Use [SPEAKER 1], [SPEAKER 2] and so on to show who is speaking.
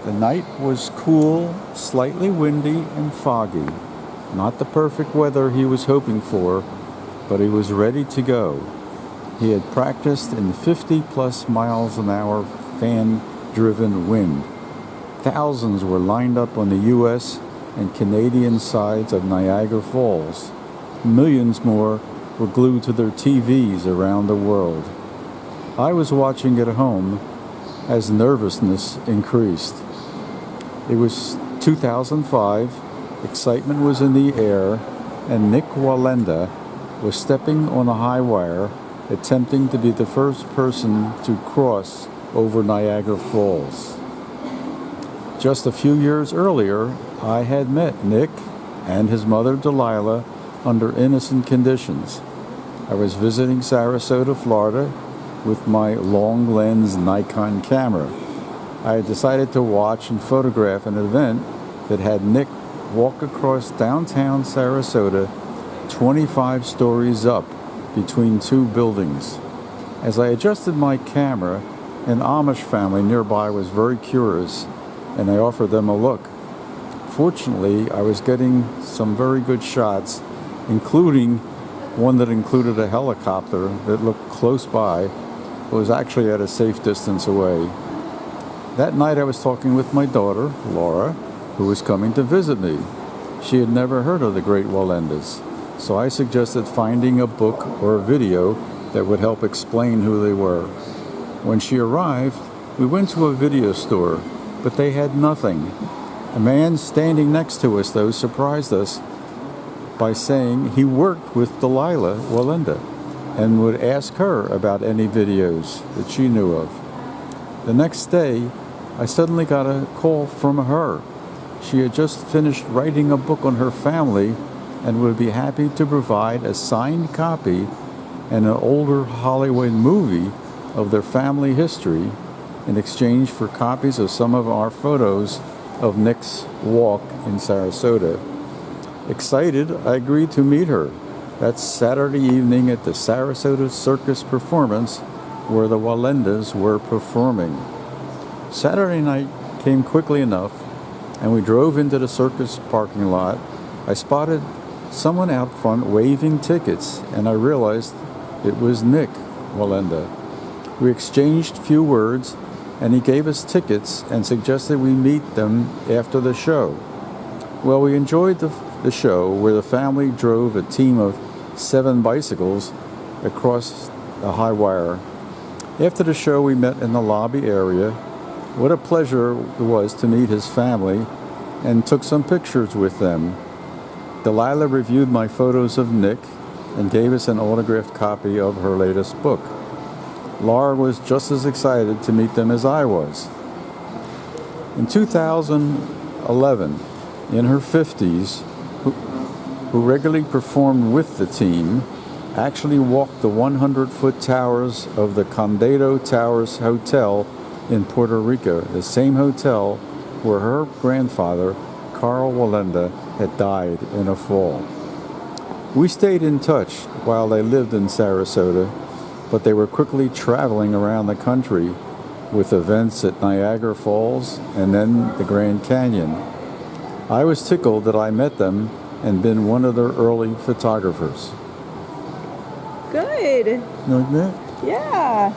[SPEAKER 1] The night was cool, slightly windy, and foggy. Not the perfect weather he was hoping for, but he was ready to go. He had practiced in 50-plus miles an hour fan-driven wind. Thousands were lined up on the U.S. and Canadian sides of Niagara Falls. Millions more were glued to their TVs around the world. I was watching at home as nervousness increased. It was 2005, excitement was in the air, and Nick Wallenda was stepping on a high wire, attempting to be the first person to cross over Niagara Falls. Just a few years earlier, I had met Nick and his mother Delilah under innocent conditions. I was visiting Sarasota, Florida, with my long-lens Nikon camera. I had decided to watch and photograph an event that had Nick walk across downtown Sarasota 25 stories up between two buildings. As I adjusted my camera, an Amish family nearby was very curious, and I offered them a look. Fortunately, I was getting some very good shots, including one that included a helicopter that looked close by, but was actually at a safe distance away. That night I was talking with my daughter, Laura, who was coming to visit me. She had never heard of the Great Wallendas, so I suggested finding a book or a video that would help explain who they were. When she arrived, we went to a video store, but they had nothing. A man standing next to us, though, surprised us by saying he worked with Delilah Wallenda and would ask her about any videos that she knew of. The next day, I suddenly got a call from her. She had just finished writing a book on her family and would be happy to provide a signed copy and an older Hollywood movie of their family history in exchange for copies of some of our photos of Nick's walk in Sarasota. Excited, I agreed to meet her that Saturday evening at the Sarasota Circus performance where the Wallendas were performing. Saturday night came quickly enough, and we drove into the circus parking lot. I spotted someone out front waving tickets, and I realized it was Nick Wallenda. We exchanged few words, and he gave us tickets and suggested we meet them after the show. Well, we enjoyed the show where the family drove a team of 7 bicycles across the high wire. After the show, we met in the lobby area. What a pleasure it was to meet his family and took some pictures with them. Delilah reviewed my photos of Nick and gave us an autographed copy of her latest book. Laura was just as excited to meet them as I was. In 2011, in her 50s, who regularly performed with the team, actually walked the 100-foot towers of the Condado Towers Hotel in Puerto Rico, the same hotel where her grandfather, Carl Wallenda, had died in a fall. We stayed in touch while they lived in Sarasota, but they were quickly traveling around the country with events at Niagara Falls and then the Grand Canyon. I was tickled that I met them and been one of their early photographers.
[SPEAKER 2] Good.
[SPEAKER 1] You like that?
[SPEAKER 2] Yeah.